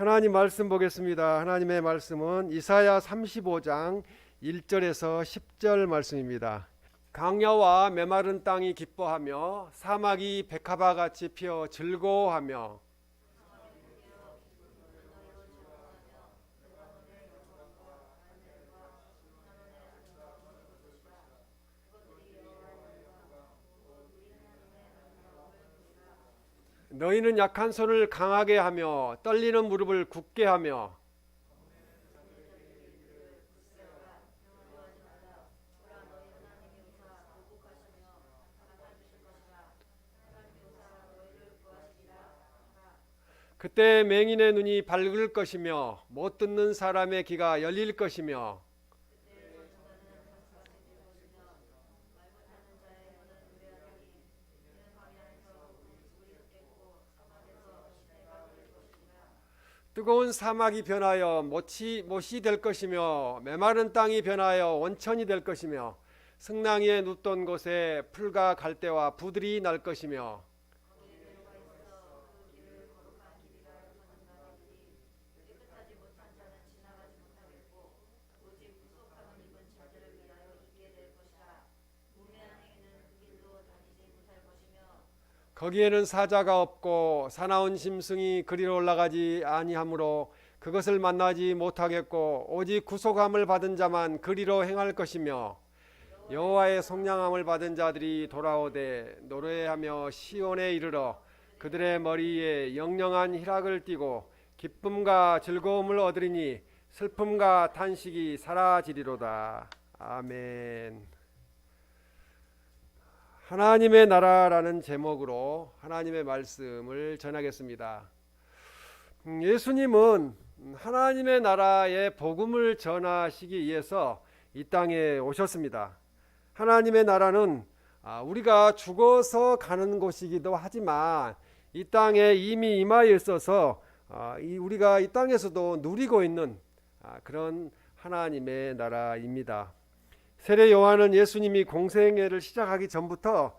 하나님 말씀 보겠습니다. 하나님의 말씀은 이사야 35장 1절에서 10절 말씀입니다. 강야와 메마른 땅이 기뻐하며 사막이 백합화 같이 피어 즐거워하며 너희는 약한 손을 강하게 하며 떨리는 무릎을 굳게 하며 그때 맹인의 눈이 밝을 것이며 못 듣는 사람의 귀가 열릴 것이며 뜨거운 사막이 변하여 못이 될 것이며 메마른 땅이 변하여 원천이 될 것이며 승랑이에 눕던 곳에 풀과 갈대와 부들이 날 것이며 거기에는 사자가 없고 사나운 짐승이 그리로 올라가지 아니하므로 그것을 만나지 못하겠고 오직 구속함을 받은 자만 그리로 행할 것이며 여호와의 속량함을 받은 자들이 돌아오되 노래하며 시온에 이르러 그들의 머리에 영영한 희락을 띠고 기쁨과 즐거움을 얻으리니 슬픔과 탄식이 사라지리로다. 아멘. 하나님의 나라라는 제목으로 하나님의 말씀을 전하겠습니다. 예수님은 하나님의 나라의 복음을 전하시기 위해서 이 땅에 오셨습니다. 하나님의 나라는 우리가 죽어서 가는 곳이기도 하지만 이 땅에 이미 임하여 있어서 우리가 이 땅에서도 누리고 있는 그런 하나님의 나라입니다. 세례 요한은 예수님이 공생애를 시작하기 전부터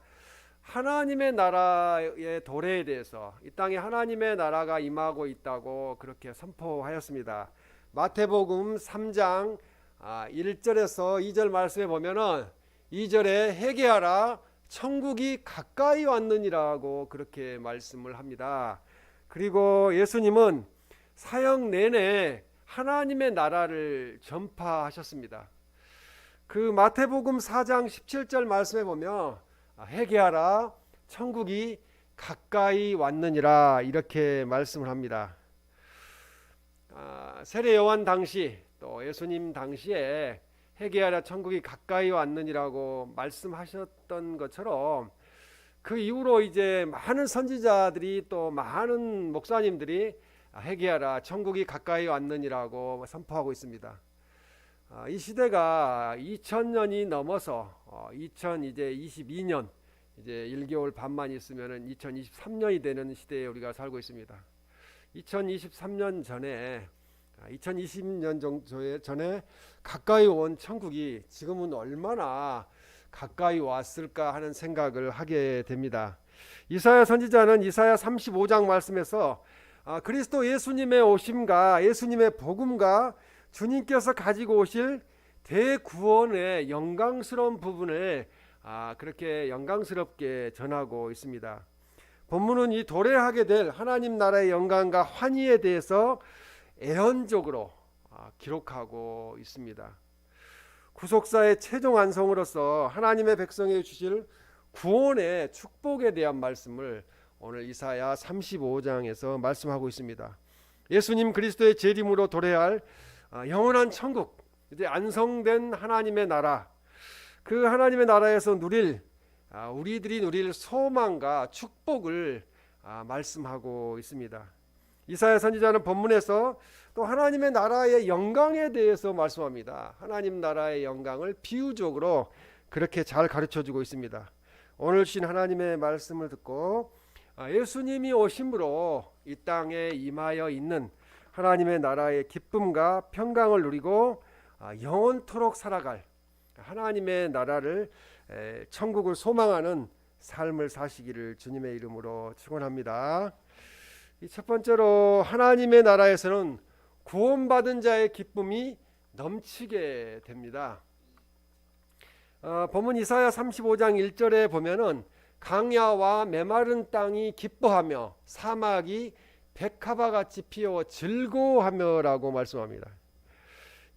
하나님의 나라의 도래에 대해서 이 땅에 하나님의 나라가 임하고 있다고 그렇게 선포하였습니다. 마태복음 3장 1절에서 2절 말씀에 보면은 2절에 회개하라 천국이 가까이 왔느니라고 그렇게 말씀을 합니다. 그리고 예수님은 사역 내내 하나님의 나라를 전파하셨습니다. 그 마태복음 4장 17절 말씀에 보면 회개하라 천국이 가까이 왔느니라 이렇게 말씀을 합니다. 세례 요한 당시 또 예수님 당시에 회개하라 천국이 가까이 왔느니라고 말씀하셨던 것처럼 그 이후로 이제 많은 선지자들이 또 많은 목사님들이 회개하라 천국이 가까이 왔느니라고 선포하고 있습니다. 이 시대가 2000년이 넘어서 2022년 이제 1개월 반만 있으면은 2023년이 되는 시대에 우리가 살고 있습니다. 2023년 전에 2020년 정도 전에 가까이 온 천국이 지금은 얼마나 가까이 왔을까 하는 생각을 하게 됩니다. 이사야 선지자는 이사야 35장 말씀에서 그리스도 예수님의 오심과 예수님의 복음과 주님께서 가지고 오실 대구원의 영광스러운 부분을 그렇게 영광스럽게 전하고 있습니다. 본문은 이 도래하게 될 하나님 나라의 영광과 환희에 대해서 애언적으로 기록하고 있습니다. 구속사의 최종 완성으로서 하나님의 백성에게 주실 구원의 축복에 대한 말씀을 오늘 이사야 35장에서 말씀하고 있습니다. 예수님 그리스도의 재림으로 도래할 영원한 천국, 이제 안성된 하나님의 나라, 그 하나님의 나라에서 우리들이 누릴 소망과 축복을 말씀하고 있습니다. 이사야 선지자는 본문에서 또 하나님의 나라의 영광에 대해서 말씀합니다. 하나님 나라의 영광을 비유적으로 그렇게 잘 가르쳐주고 있습니다. 오늘 주신 하나님의 말씀을 듣고 예수님이 오심으로 이 땅에 임하여 있는 하나님의 나라의 기쁨과 평강을 누리고 영원토록 살아갈 하나님의 나라를 천국을 소망하는 삶을 사시기를 주님의 이름으로 축원합니다. 이 첫 번째로 하나님의 나라에서는 구원받은 자의 기쁨이 넘치게 됩니다. 본문 이사야 35장 1절에 보면은 강야와 메마른 땅이 기뻐하며 사막이 백합화 같이 피어 즐거워하며라고 말씀합니다.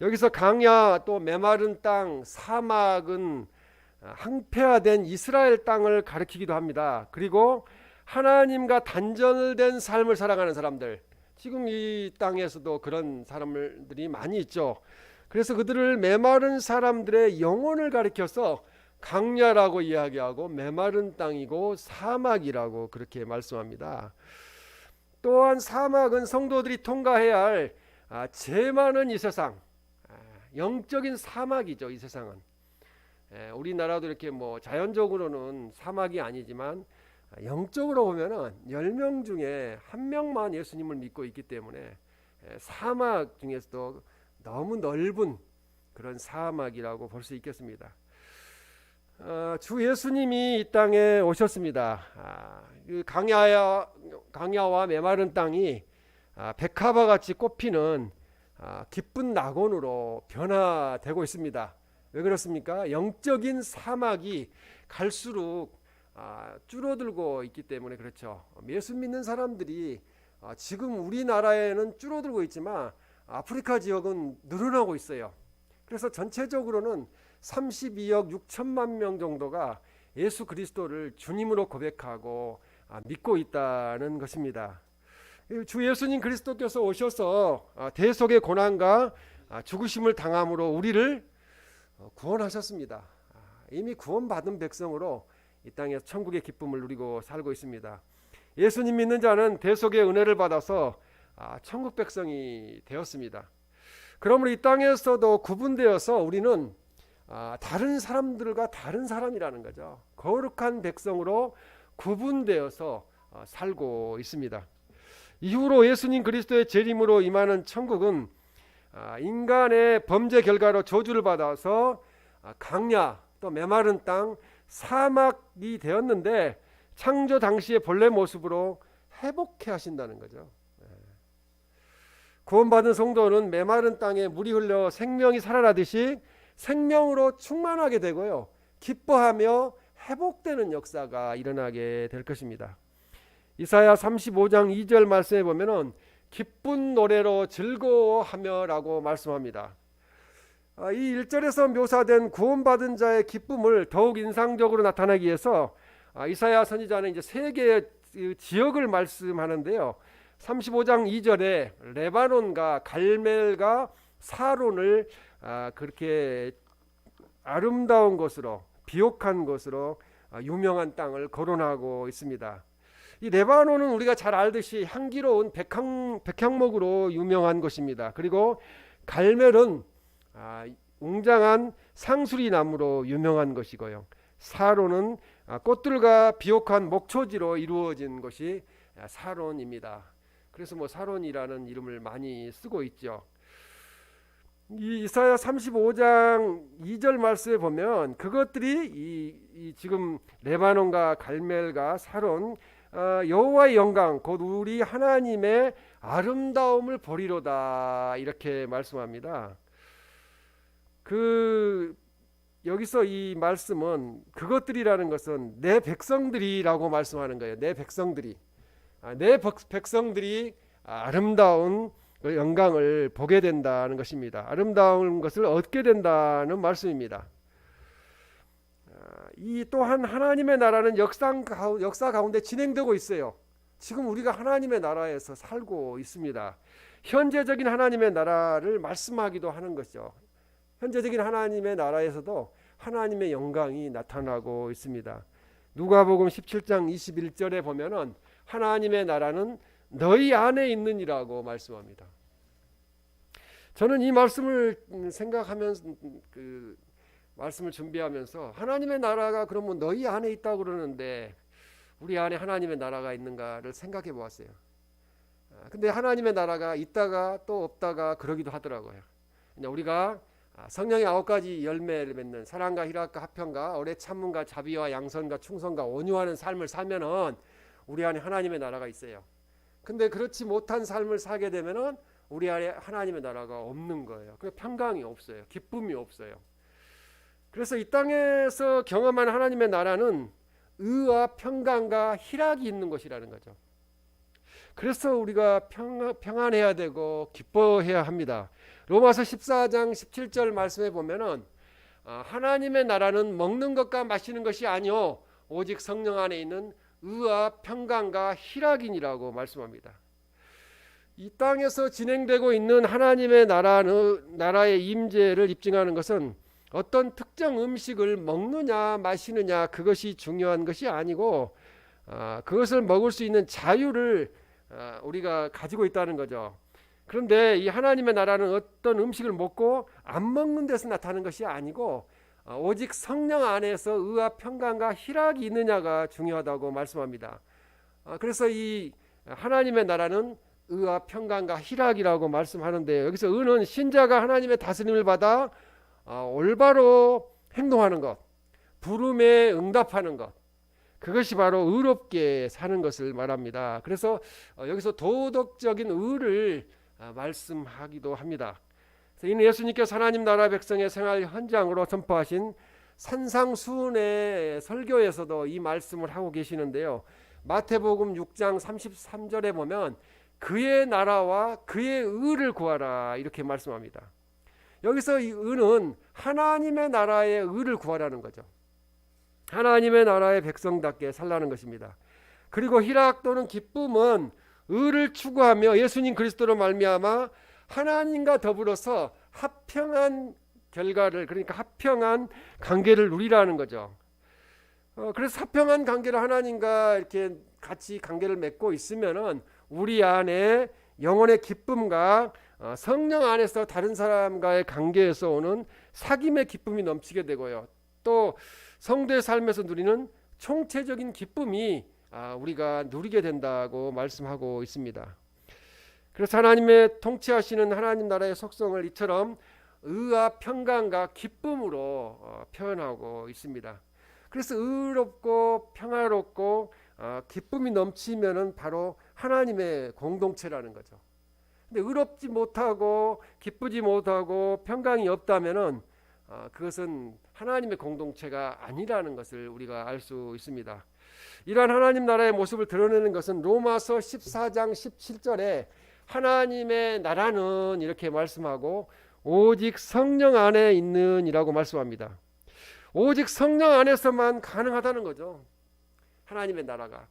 여기서 강야 또 메마른 땅 사막은 항폐화된 이스라엘 땅을 가리키기도 합니다. 그리고 하나님과 단절된 삶을 살아가는 사람들, 지금 이 땅에서도 그런 사람들이 많이 있죠. 그래서 그들을 메마른 사람들의 영혼을 가리켜서 강야라고 이야기하고 메마른 땅이고 사막이라고 그렇게 말씀합니다. 또한 사막은 성도들이 통과해야 할 죄 많은 이 세상, 영적인 사막이죠. 이 세상은 우리나라도 이렇게 뭐 자연적으로는 사막이 아니지만 영적으로 보면은 10명 중에 1명만 예수님을 믿고 있기 때문에 사막 중에서도 너무 넓은 그런 사막이라고 볼 수 있겠습니다. 주 예수님이 이 땅에 오셨습니다. 강야와 메마른 땅이 백합화 같이 꽃피는 기쁜 낙원으로 변화되고 있습니다. 왜 그렇습니까? 영적인 사막이 갈수록 줄어들고 있기 때문에 그렇죠. 예수 믿는 사람들이 지금 우리나라에는 줄어들고 있지만 아프리카 지역은 늘어나고 있어요. 그래서 전체적으로는 32억 6천만 명 정도가 예수 그리스도를 주님으로 고백하고 믿고 있다는 것입니다. 주 예수님 그리스도께서 오셔서 대속의 고난과 죽으심을 당함으로 우리를 구원하셨습니다. 이미 구원받은 백성으로 이 땅에서 천국의 기쁨을 누리고 살고 있습니다. 예수님 믿는 자는 대속의 은혜를 받아서 천국 백성이 되었습니다. 그러므로 이 땅에서도 구분되어서 우리는 다른 사람들과 다른 사람이라는 거죠. 거룩한 백성으로 구분되어서 살고 있습니다. 이후로 예수님 그리스도의 재림으로 임하는 천국은 인간의 범죄 결과로 저주를 받아서 강야 또 메마른 땅 사막이 되었는데 창조 당시의 본래 모습으로 회복해 하신다는 거죠. 구원받은 성도는 메마른 땅에 물이 흘러 생명이 살아나듯이 생명으로 충만하게 되고요, 기뻐하며 회복되는 역사가 일어나게 될 것입니다. 이사야 35장 2절 말씀에 보면은 기쁜 노래로 즐거워하며 라고 말씀합니다. 이 1절에서 묘사된 구원받은 자의 기쁨을 더욱 인상적으로 나타내기 위해서 이사야 선지자는 이제 세 개의 지역을 말씀하는데요. 35장 2절에 레바논과 갈멜과 사론을 그렇게 아름다운 것으로 비옥한 것으로 유명한 땅을 거론하고 있습니다. 이 레바논은 우리가 잘 알듯이 향기로운 백향목으로 유명한 곳입니다. 그리고 갈멜은 웅장한 상수리 나무로 유명한 것이고요, 사론은 꽃들과 비옥한 목초지로 이루어진 것이 사론입니다. 그래서 뭐 사론이라는 이름을 많이 쓰고 있죠. 이 이사야 35장 2절 말씀에 보면 그것들이 지금 레바논과 갈멜과 사론 여호와의 영광 곧 우리 하나님의 아름다움을 보리로다 이렇게 말씀합니다. 여기서 이 말씀은 그것들이라는 것은 내 백성들이라고 말씀하는 거예요. 내 백성들이 내 백성들이 아름다운 영광을 보게 된다는 것입니다. 아름다운 것을 얻게 된다는 말씀입니다. 이 또한 하나님의 나라는 역사 가운데 진행되고 있어요. 지금 우리가 하나님의 나라에서 살고 있습니다. 현재적인 하나님의 나라를 말씀하기도 하는 것이죠. 현재적인 하나님의 나라에서도 하나님의 영광이 나타나고 있습니다. 누가복음 17장 21절에 보면은 하나님의 나라는 너희 안에 있느니라고 말씀합니다. 저는 이 말씀을 생각하면서 말씀을 준비하면서 하나님의 나라가 그러면 너희 안에 있다고 그러는데 우리 안에 하나님의 나라가 있는가를 생각해 보았어요. 근데 하나님의 나라가 있다가 또 없다가 그러기도 하더라고요. 우리가 성령의 9가지 열매를 맺는 사랑과 희락과 화평과 오래 참음과 자비와 양선과 충성과 온유하는 삶을 살면은 우리 안에 하나님의 나라가 있어요. 근데 그렇지 못한 삶을 살게 되면은 우리 안에 하나님의 나라가 없는 거예요. 그 평강이 없어요. 기쁨이 없어요. 그래서 이 땅에서 경험한 하나님의 나라는 의와 평강과 희락이 있는 것이라는 거죠. 그래서 우리가 평안해야 되고 기뻐해야 합니다. 로마서 14장 17절 말씀에 보면은 하나님의 나라는 먹는 것과 마시는 것이 아니요 오직 성령 안에 있는 의와 평강과 희락이니라고 말씀합니다. 이 땅에서 진행되고 있는 하나님의 나라의 임재를 입증하는 것은 어떤 특정 음식을 먹느냐 마시느냐 그것이 중요한 것이 아니고 그것을 먹을 수 있는 자유를 우리가 가지고 있다는 거죠. 그런데 이 하나님의 나라는 어떤 음식을 먹고 안 먹는 데서 나타나는 것이 아니고 오직 성령 안에서 의와 평강과 희락이 있느냐가 중요하다고 말씀합니다. 그래서 이 하나님의 나라는 의와 평강과 희락이라고 말씀하는데 여기서 의는 신자가 하나님의 다스림을 받아 올바로 행동하는 것, 부름에 응답하는 것, 그것이 바로 의롭게 사는 것을 말합니다. 그래서 여기서 도덕적인 의를 말씀하기도 합니다. 이는 예수님께서 하나님 나라 백성의 생활 현장으로 선포하신 산상수훈의 설교에서도 이 말씀을 하고 계시는데요. 마태복음 6장 33절에 보면 그의 나라와 그의 의를 구하라 이렇게 말씀합니다. 여기서 이 의는 하나님의 나라의 의를 구하라는 거죠. 하나님의 나라의 백성답게 살라는 것입니다. 그리고 희락 또는 기쁨은 의를 추구하며 예수님 그리스도로 말미암아 하나님과 더불어서 합평한 결과를, 그러니까 합평한 관계를 누리라는 거죠. 그래서 합평한 관계를 하나님과 이렇게 같이 관계를 맺고 있으면은 우리 안에 영혼의 기쁨과 성령 안에서 다른 사람과의 관계에서 오는 사귐의 기쁨이 넘치게 되고요. 또 성도의 삶에서 누리는 총체적인 기쁨이 우리가 누리게 된다고 말씀하고 있습니다. 그래서 하나님의 통치하시는 하나님 나라의 속성을 이처럼 의와 평강과 기쁨으로 표현하고 있습니다. 그래서 의롭고 평화롭고 기쁨이 넘치면은 바로 하나님의 공동체라는 거죠. 근데 의롭지 못하고 기쁘지 못하고 평강이 없다면은 그것은 하나님의 공동체가 아니라는 것을 우리가 알 수 있습니다. 이러한 하나님 나라의 모습을 드러내는 것은 로마서 14장 17절에 하나님의 나라는 이렇게 말씀하고 오직 성령 안에 있는 이라고 말씀합니다. 오직 성령 안에서만 가능하다는 거죠. 하나님의 나라가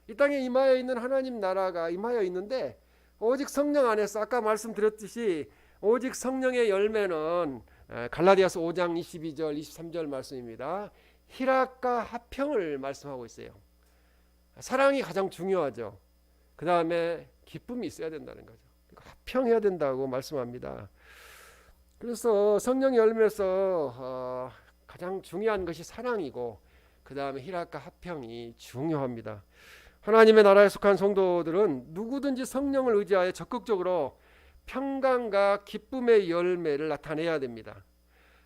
이 땅에 임하여 있는 하나님 나라가 임하여 있는데 오직 성령 안에서 아까 말씀드렸듯이 오직 성령의 열매는 갈라디아서 5장 22절 23절 말씀입니다. 희락과 화평을 말씀하고 있어요. 사랑이 가장 중요하죠. 그 다음에 기쁨이 있어야 된다는 거죠. 화평해야 된다고 말씀합니다. 그래서 성령의 열매에서 가장 중요한 것이 사랑이고 그 다음에 희락과 화평이 중요합니다. 하나님의 나라에 속한 성도들은 누구든지 성령을 의지하여 적극적으로 평강과 기쁨의 열매를 나타내야 됩니다.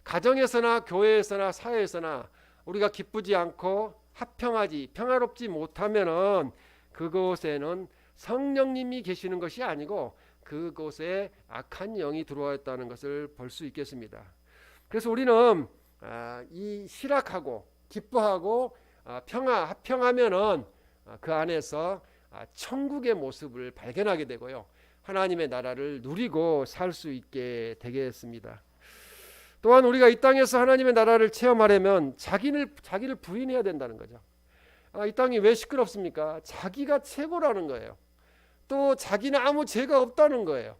가정에서나 교회에서나 사회에서나 우리가 기쁘지 않고 화평하지 평화롭지 못하면은 그곳에는 성령님이 계시는 것이 아니고 그곳에 악한 영이 들어왔다는 것을 볼 수 있겠습니다. 그래서 우리는 이 희락하고 기뻐하고 화평하면은 그 안에서 천국의 모습을 발견하게 되고요. 하나님의 나라를 누리고 살 수 있게 되겠습니다. 또한 우리가 이 땅에서 하나님의 나라를 체험하려면 자기를 부인해야 된다는 거죠. 이 땅이 왜 시끄럽습니까? 자기가 최고라는 거예요. 또 자기는 아무 죄가 없다는 거예요.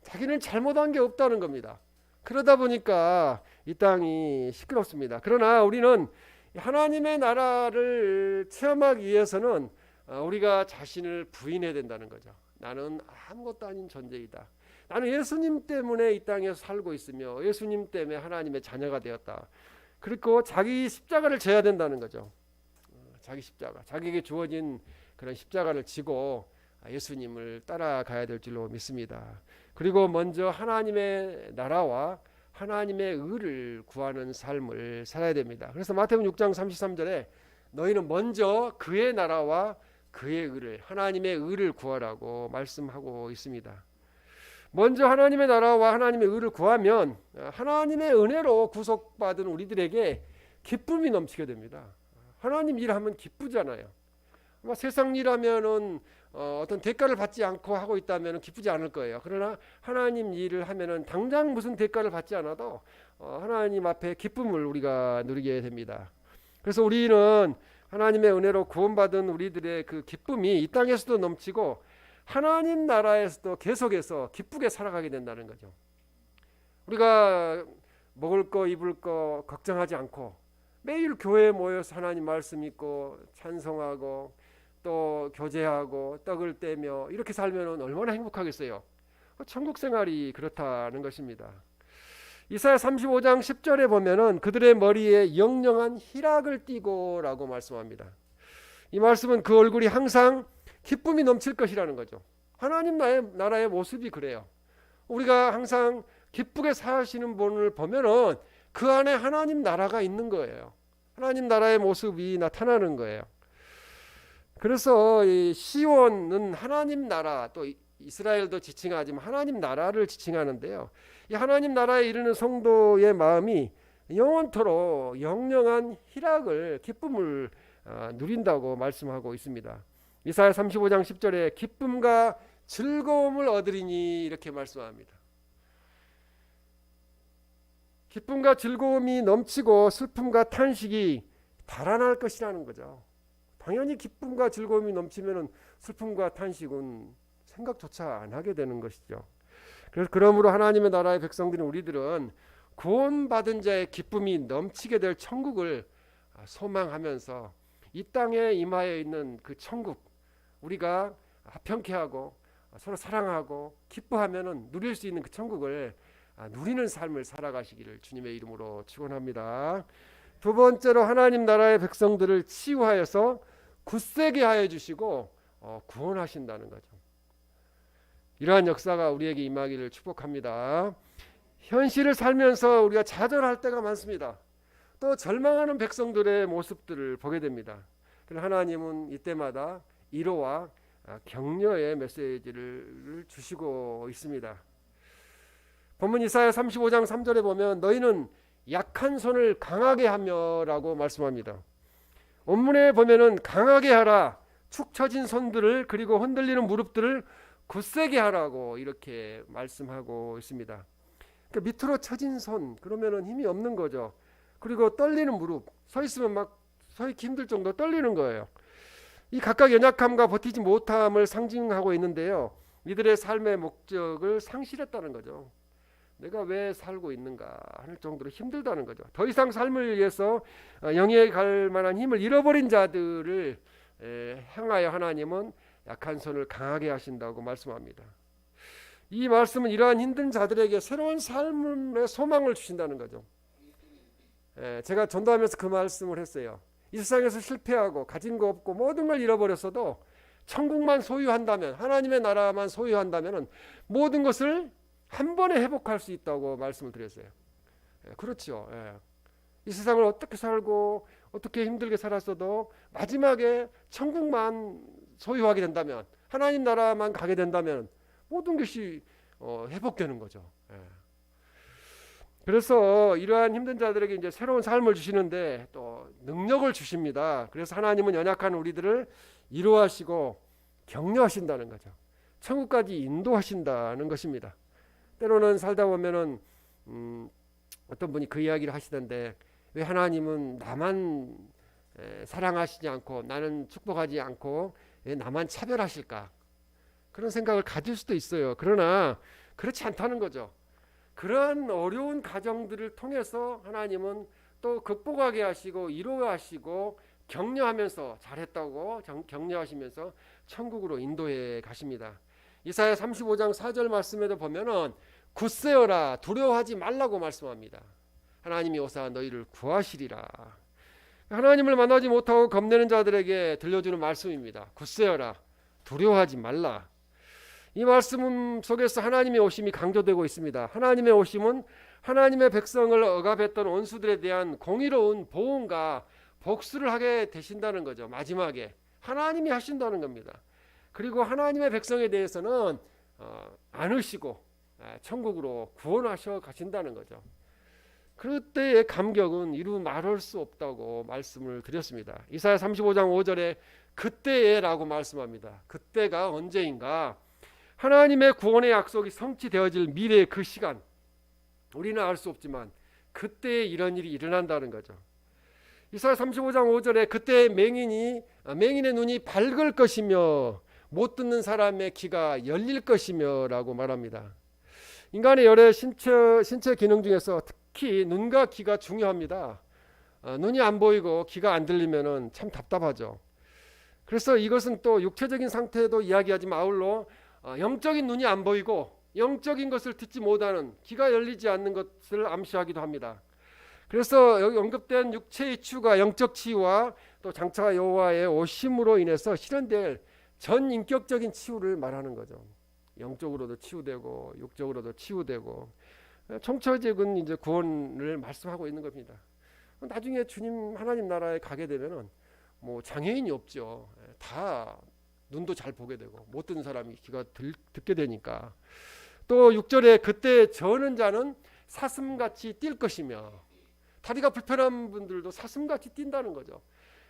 자기는 잘못한 게 없다는 겁니다. 그러다 보니까 이 땅이 시끄럽습니다. 그러나 우리는 하나님의 나라를 체험하기 위해서는 우리가 자신을 부인해야 된다는 거죠. 나는 아무것도 아닌 존재이다. 나는 예수님 때문에 이 땅에 살고 있으며 예수님 때문에 하나님의 자녀가 되었다. 그리고 자기 십자가를 져야 된다는 거죠. 자기 십자가, 자기에게 주어진 그런 십자가를 지고 예수님을 따라가야 될 줄로 믿습니다. 그리고 먼저 하나님의 나라와 하나님의 의를 구하는 삶을 살아야 됩니다. 그래서 마태복음 6장 33절에 너희는 먼저 그의 나라와 그의 의를, 하나님의 의를 구하라고 말씀하고 있습니다. 먼저 하나님의 나라와 하나님의 의를 구하면 하나님의 은혜로 구속받은 우리들에게 기쁨이 넘치게 됩니다. 하나님 일하면 기쁘잖아요. 세상 일하면은 어떤 대가를 받지 않고 하고 있다면 기쁘지 않을 거예요. 그러나 하나님 일을 하면은 당장 무슨 대가를 받지 않아도 하나님 앞에 기쁨을 우리가 누리게 됩니다. 그래서 우리는 하나님의 은혜로 구원받은 우리들의 그 기쁨이 이 땅에서도 넘치고 하나님 나라에서도 계속해서 기쁘게 살아가게 된다는 거죠. 우리가 먹을 거 입을 거 걱정하지 않고 매일 교회에 모여서 하나님 말씀 읽고 찬송하고 또 교제하고 떡을 떼며 이렇게 살면 얼마나 행복하겠어요. 천국 생활이 그렇다는 것입니다. 이사야 35장 10절에 보면은 그들의 머리에 영영한 희락을 띠고 라고 말씀합니다. 이 말씀은 그 얼굴이 항상 기쁨이 넘칠 것이라는 거죠. 하나님 나라의 모습이 그래요. 우리가 항상 기쁘게 사시는 분을 보면은 그 안에 하나님 나라가 있는 거예요. 하나님 나라의 모습이 나타나는 거예요. 그래서 이 시온은 하나님 나라, 또 이스라엘도 지칭하지만 하나님 나라를 지칭하는데요. 이 하나님 나라에 이르는 성도의 마음이 영원토록 영영한 희락을, 기쁨을 누린다고 말씀하고 있습니다. 이사야 35장 10절에 기쁨과 즐거움을 얻으리니 이렇게 말씀합니다. 기쁨과 즐거움이 넘치고 슬픔과 탄식이 달아날 것이라는 거죠. 당연히 기쁨과 즐거움이 넘치면 슬픔과 탄식은 생각조차 안 하게 되는 것이죠. 그래서 그러므로 하나님의 나라의 백성들인 우리들은 구원받은 자의 기쁨이 넘치게 될 천국을 소망하면서 이 땅에 임하여 있는 그 천국, 우리가 화평케하고 서로 사랑하고 기뻐하면은 누릴 수 있는 그 천국을 누리는 삶을 살아가시기를 주님의 이름으로 축원합니다. 두 번째로 하나님 나라의 백성들을 치유하여서 굳세게 하여 주시고 구원하신다는 거죠. 이러한 역사가 우리에게 임하기를 축복합니다. 현실을 살면서 우리가 좌절할 때가 많습니다. 또 절망하는 백성들의 모습들을 보게 됩니다. 그러나 하나님은 이때마다 위로와 격려의 메시지를 주시고 있습니다. 본문 이사야 35장 3절에 보면 너희는 약한 손을 강하게 하며 라고 말씀합니다. 원문에 보면은 강하게 하라, 축 처진 손들을, 그리고 흔들리는 무릎들을 굳세게 하라고 이렇게 말씀하고 있습니다. 그러니까 밑으로 처진 손, 그러면은 힘이 없는 거죠. 그리고 떨리는 무릎, 서 있으면 막 서 있기 힘들 정도 떨리는 거예요. 이 각각 연약함과 버티지 못함을 상징하고 있는데요. 이들의 삶의 목적을 상실했다는 거죠. 내가 왜 살고 있는가 할 정도로 힘들다는 거죠. 더 이상 삶을 위해서 영예에 갈 만한 힘을 잃어버린 자들을 향하여 하나님은 약한 손을 강하게 하신다고 말씀합니다. 이 말씀은 이러한 힘든 자들에게 새로운 삶의 소망을 주신다는 거죠. 제가 전도하면서 그 말씀을 했어요. 이 세상에서 실패하고 가진 거 없고 모든 걸 잃어버렸어도 천국만 소유한다면, 하나님의 나라만 소유한다면 모든 것을 한 번에 회복할 수 있다고 말씀을 드렸어요. 그렇죠. 이 세상을 어떻게 살고 어떻게 힘들게 살았어도 마지막에 천국만 소유하게 된다면, 하나님 나라만 가게 된다면 모든 것이 회복되는 거죠. 그래서 이러한 힘든 자들에게 이제 새로운 삶을 주시는데 또 능력을 주십니다. 그래서 하나님은 연약한 우리들을 위로하시고 격려하신다는 거죠. 천국까지 인도하신다는 것입니다. 때로는 살다 보면은 어떤 분이 그 이야기를 하시던데, 왜 하나님은 나만 사랑하시지 않고 나는 축복하지 않고 왜 나만 차별하실까? 그런 생각을 가질 수도 있어요. 그러나 그렇지 않다는 거죠. 그런 어려운 가정들을 통해서 하나님은 또 극복하게 하시고 위로하시고 격려하면서 잘했다고 격려하시면서 천국으로 인도해 가십니다. 이사야 35장 4절 말씀에도 보면은 굳세어라, 두려워하지 말라고 말씀합니다. 하나님이 오사 너희를 구하시리라. 하나님을 만나지 못하고 겁내는 자들에게 들려주는 말씀입니다. 굳세어라, 두려워하지 말라. 이 말씀 속에서 하나님의 오심이 강조되고 있습니다. 하나님의 오심은 하나님의 백성을 억압했던 원수들에 대한 공의로운 보응과 복수를 하게 되신다는 거죠. 마지막에 하나님이 하신다는 겁니다. 그리고 하나님의 백성에 대해서는 안으시고 천국으로 구원하셔 가신다는 거죠. 그때의 감격은 이루 말할 수 없다고 말씀을 드렸습니다. 이사야 35장 5절에 그때에라고 말씀합니다. 그때가 언제인가? 하나님의 구원의 약속이 성취되어질 미래의 그 시간, 우리는 알 수 없지만 그때에 이런 일이 일어난다는 거죠. 이사야 35장 5절에 그때 맹인의 눈이 밝을 것이며 못 듣는 사람의 귀가 열릴 것이며 라고 말합니다. 인간의 여러 신체 기능 중에서 특히 눈과 귀가 중요합니다. 눈이 안 보이고 귀가 안 들리면 참 답답하죠. 그래서 이것은 또 육체적인 상태도 이야기하지만 아울러 영적인 눈이 안 보이고 영적인 것을 듣지 못하는 귀가 열리지 않는 것을 암시하기도 합니다. 그래서 여기 언급된 육체의 치유가 영적 치유와 또 장차 여호와의 오심으로 인해서 실현될 전 인격적인 치유를 말하는 거죠. 영적으로도 치유되고 육적으로도 치유되고 총체적인 이제 구원을 말씀하고 있는 겁니다. 나중에 주님 하나님 나라에 가게 되면은 뭐 장애인이 없죠. 다 눈도 잘 보게 되고 못 듣는 사람이 귀가 듣게 되니까. 또 6절에 그때 저는 자는 사슴같이 뛸 것이며, 다리가 불편한 분들도 사슴같이 뛴다는 거죠.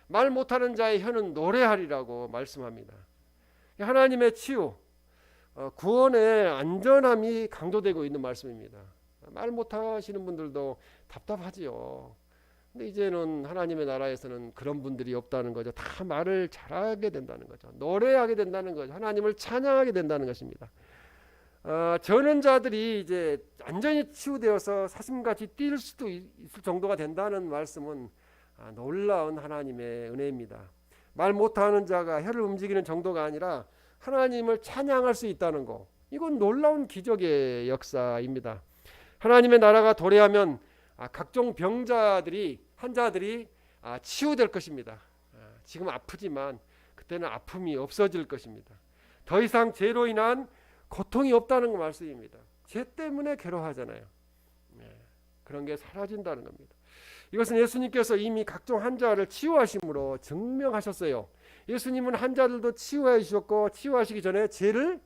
말 못하는 자의 혀는 노래하리라고 말씀합니다. 하나님의 치유, 구원의 안전함이 강조되고 있는 말씀입니다. 말 못하시는 분들도 답답하지요. 근데 이제는 하나님의 나라에서는 그런 분들이 없다는 거죠. 다 말을 잘하게 된다는 거죠. 노래하게 된다는 거죠. 하나님을 찬양하게 된다는 것입니다. 저는 자들이 이제 완전히 치유되어서 사슴같이 뛸 수도 있을 정도가 된다는 말씀은 놀라운 하나님의 은혜입니다. 말 못하는 자가 혀를 움직이는 정도가 아니라 하나님을 찬양할 수 있다는 거, 이건 놀라운 기적의 역사입니다. 하나님의 나라가 도래하면 각종 환자들이 치유될 것입니다. 지금 아프지만 그때는 아픔이 없어질 것입니다. 더 이상 죄로 인한 고통이 없다는 거 말씀입니다. 죄 때문에 괴로워하잖아요. 그런 게 사라진다는 겁니다. 이것은 예수님께서 이미 각종 환자를 치유하심으로 증명하셨어요. 예수님은 환자들도 치유해 주셨고 치유하시기 전에 죄를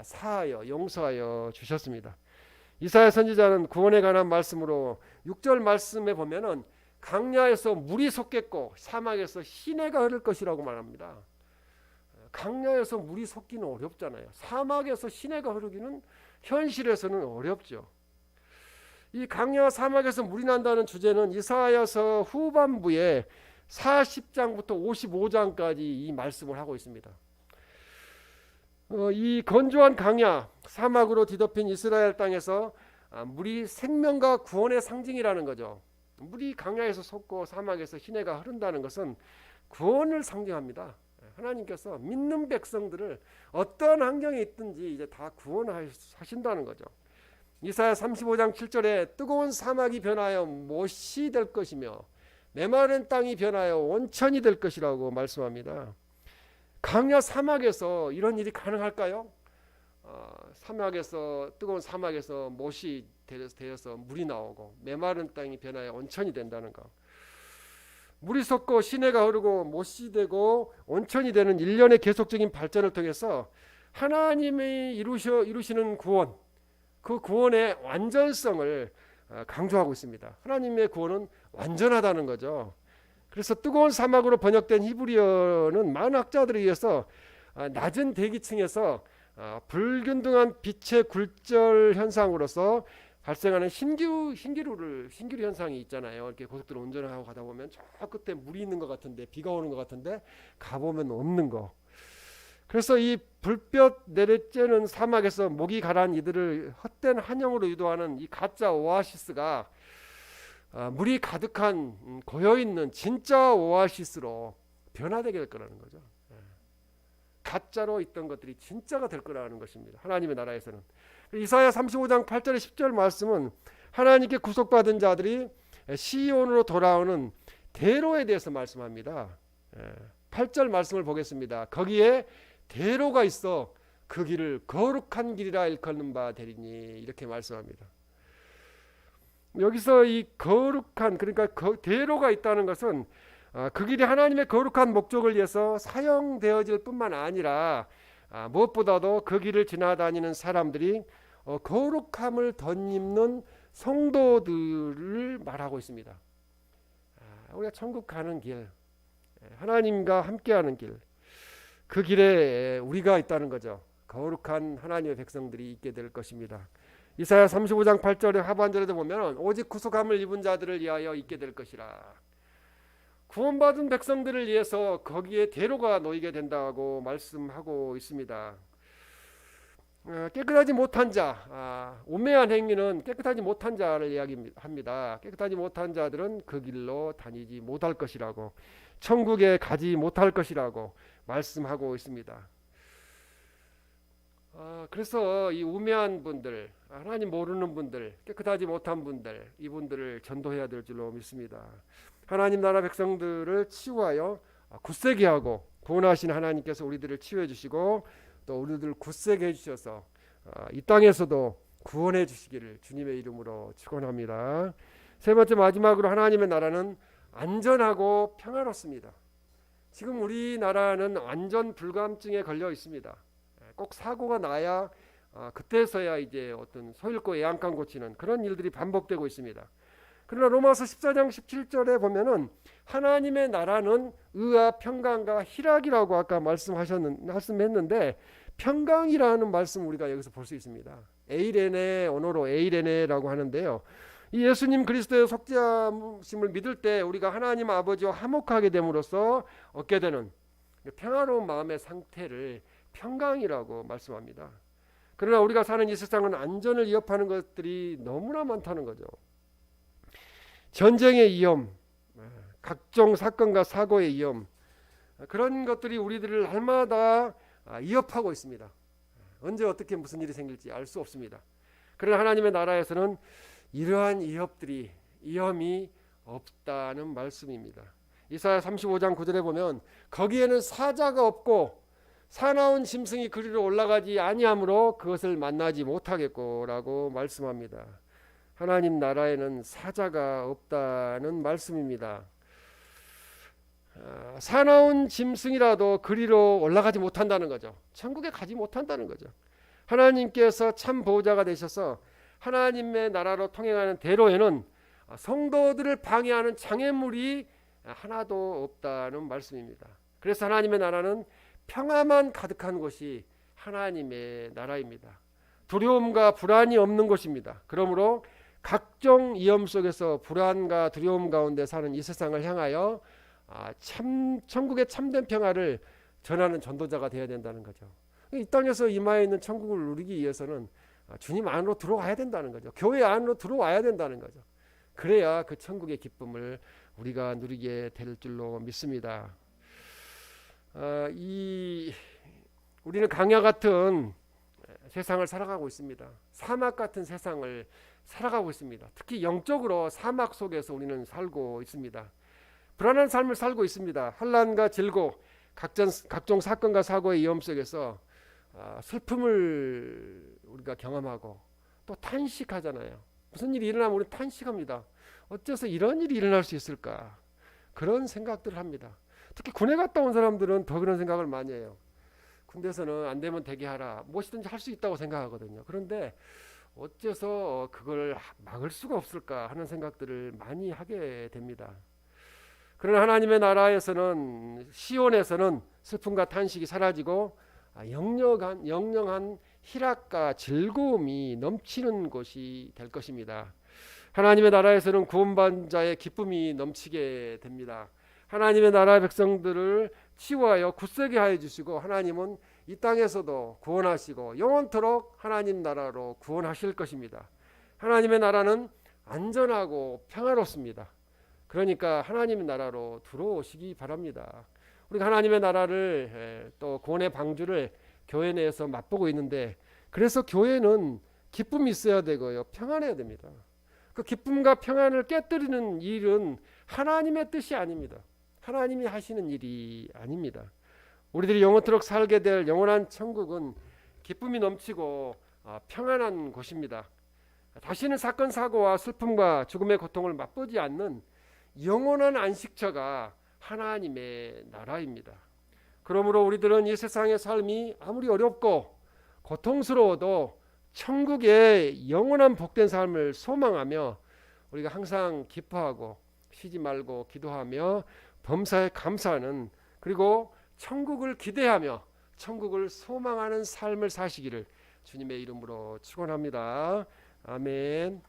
사하여 용서하여 주셨습니다. 이사야 선지자는 구원에 관한 말씀으로 6절 말씀에 보면은 강야에서 물이 솟겠고 사막에서 시내가 흐를 것이라고 말합니다. 강야에서 물이 솟기는 어렵잖아요. 사막에서 시내가 흐르기는 현실에서는 어렵죠. 이 강야 사막에서 물이 난다는 주제는 이사야서 후반부에 40장부터 55장까지 이 말씀을 하고 있습니다. 이 건조한 강야 사막으로 뒤덮인 이스라엘 땅에서 물이 생명과 구원의 상징이라는 거죠. 물이 강야에서 솟고 사막에서 시내가 흐른다는 것은 구원을 상징합니다. 하나님께서 믿는 백성들을 어떤 환경에 있든지 이제 다 구원하신다는 거죠. 이사야 35장 7절에 뜨거운 사막이 변하여 못이 될 것이며 메마른 땅이 변하여 온천이 될 것이라고 말씀합니다. 강야 사막에서 이런 일이 가능할까요? 뜨거운 사막에서 못이 되어서 물이 나오고 메마른 땅이 변하여 온천이 된다는 것. 물이 솟고 시내가 흐르고 못이 되고 온천이 되는 일련의 계속적인 발전을 통해서 하나님이 이루시는 구원, 그 구원의 완전성을 강조하고 있습니다. 하나님의 구원은 완전하다는 거죠. 그래서 뜨거운 사막으로 번역된 히브리어는 많은 학자들에 의해서 낮은 대기층에서 불균등한 빛의 굴절 현상으로서 발생하는 신기루 현상이 있잖아요. 이렇게 고속도로 운전을 하고 가다 보면 저 끝에 물이 있는 것 같은데, 비가 오는 것 같은데 가보면 없는 거. 그래서 이 불볕 내리쬐는 사막에서 목이 가라앉은 이들을 헛된 한영으로 유도하는 이 가짜 오아시스가 물이 가득한 고여있는 진짜 오아시스로 변화되게 될 거라는 거죠. 가짜로 있던 것들이 진짜가 될 거라는 것입니다. 하나님의 나라에서는. 이사야 35장 8절에 10절 말씀은 하나님께 구속받은 자들이 시온으로 돌아오는 대로에 대해서 말씀합니다. 8절 말씀을 보겠습니다. 거기에 대로가 있어 그 길을 거룩한 길이라 일컫는 바 되리니, 이렇게 말씀합니다. 여기서 이 거룩한, 그러니까 대로가 있다는 것은 그 길이 하나님의 거룩한 목적을 위해서 사용되어질 뿐만 아니라 무엇보다도 그 길을 지나다니는 사람들이 거룩함을 덧입는 성도들을 말하고 있습니다. 우리가 천국 가는 길, 하나님과 함께하는 길, 그 길에 우리가 있다는 거죠. 거룩한 하나님의 백성들이 있게 될 것입니다. 이사야 35장 8절의 하반절에도 보면 오직 구속함을 입은 자들을 위하여 있게 될 것이라. 구원받은 백성들을 위해서 거기에 대로가 놓이게 된다고 말씀하고 있습니다. 깨끗하지 못한 자, 우매한 행위는 깨끗하지 못한 자를 이야기합니다. 깨끗하지 못한 자들은 그 길로 다니지 못할 것이라고, 천국에 가지 못할 것이라고 말씀하고 있습니다. 그래서 이 우매한 분들, 하나님 모르는 분들, 깨끗하지 못한 분들, 이분들을 전도해야 될 줄로 믿습니다. 하나님 나라 백성들을 치유하여 굳세게 하고 구원하신 하나님께서 우리들을 치유해 주시고 또 우리들을 굳세게 해주셔서 이 땅에서도 구원해 주시기를 주님의 이름으로 축원합니다. 세 번째 마지막으로 하나님의 나라는 안전하고 평화롭습니다. 지금 우리나라는 안전 불감증에 걸려 있습니다. 꼭 사고가 나야 그때서야 이제 어떤 소잃고 애양간 고치는 그런 일들이 반복되고 있습니다. 그러나 로마서 14장 17절에 보면은 하나님의 나라는 의와 평강과 희락이라고 아까 말씀했는데 평강이라는 말씀 우리가 여기서 볼 수 있습니다. 에이레네 언어로 에이레네라고 하는데요. 이 예수님 그리스도의 속죄하심을 믿을 때 우리가 하나님 아버지와 화목하게 됨으로써 얻게 되는 평화로운 마음의 상태를 평강이라고 말씀합니다. 그러나 우리가 사는 이 세상은 안전을 위협하는 것들이 너무나 많다는 거죠. 전쟁의 위험, 각종 사건과 사고의 위험, 그런 것들이 우리들을 날마다 위협하고 있습니다. 언제 어떻게 무슨 일이 생길지 알 수 없습니다. 그러나 하나님의 나라에서는 이러한 위험이 없다는 말씀입니다. 이사야 35장 9절에 보면 거기에는 사자가 없고 사나운 짐승이 그리로 올라가지 아니하므로 그것을 만나지 못하겠고라고 말씀합니다. 하나님 나라에는 사자가 없다는 말씀입니다. 사나운 짐승이라도 그리로 올라가지 못한다는 거죠. 천국에 가지 못한다는 거죠. 하나님께서 참 보호자가 되셔서 하나님의 나라로 통행하는 대로에는 성도들을 방해하는 장애물이 하나도 없다는 말씀입니다. 그래서 하나님의 나라는 평화만 가득한 곳이 하나님의 나라입니다. 두려움과 불안이 없는 곳입니다. 그러므로 각종 위험 속에서 불안과 두려움 가운데 사는 이 세상을 향하여 천국의 참된 평화를 전하는 전도자가 되어야 된다는 거죠. 이 땅에서 임하에 있는 천국을 누리기 위해서는 주님 안으로 들어와야 된다는 거죠. 교회 안으로 들어와야 된다는 거죠. 그래야 그 천국의 기쁨을 우리가 누리게 될 줄로 믿습니다. 우리는 강야 같은 세상을 살아가고 있습니다. 사막 같은 세상을 살아가고 있습니다. 특히 영적으로 사막 속에서 우리는 살고 있습니다. 불안한 삶을 살고 있습니다. 환난과 질고 각종 사건과 사고의 위험 속에서 슬픔을 우리가 경험하고 또 탄식하잖아요. 무슨 일이 일어나면 우리는 탄식합니다. 어째서 이런 일이 일어날 수 있을까? 그런 생각들을 합니다. 특히 군에 갔다 온 사람들은 더 그런 생각을 많이 해요. 군대에서는 안 되면 되게 하라, 무엇이든지 할 수 있다고 생각하거든요. 그런데 어째서 그걸 막을 수가 없을까 하는 생각들을 많이 하게 됩니다. 그러나 하나님의 나라에서는, 시온에서는 슬픔과 탄식이 사라지고 영영한 희락과 즐거움이 넘치는 곳이 될 것입니다. 하나님의 나라에서는 구원받은 자의 기쁨이 넘치게 됩니다. 하나님의 나라 백성들을 치유하여 굳세게 하여 주시고 하나님은 이 땅에서도 구원하시고 영원토록 하나님 나라로 구원하실 것입니다. 하나님의 나라는 안전하고 평화롭습니다. 그러니까 하나님의 나라로 들어오시기 바랍니다. 우리가 하나님의 나라를 또 구원의 방주를 교회 내에서 맛보고 있는데, 그래서 교회는 기쁨이 있어야 되고요, 평안해야 됩니다. 그 기쁨과 평안을 깨뜨리는 일은 하나님의 뜻이 아닙니다. 하나님이 하시는 일이 아닙니다. 우리들이 영원토록 살게 될 영원한 천국은 기쁨이 넘치고 평안한 곳입니다. 다시는 사건 사고와 슬픔과 죽음의 고통을 맛보지 않는 영원한 안식처가 하나님의 나라입니다. 그러므로 우리들은 이 세상의 삶이 아무리 어렵고 고통스러워도 천국의 영원한 복된 삶을 소망하며 우리가 항상 기뻐하고 쉬지 말고 기도하며 범사에 감사하는, 그리고 천국을 기대하며 천국을 소망하는 삶을 사시기를 주님의 이름으로 축원합니다. 아멘.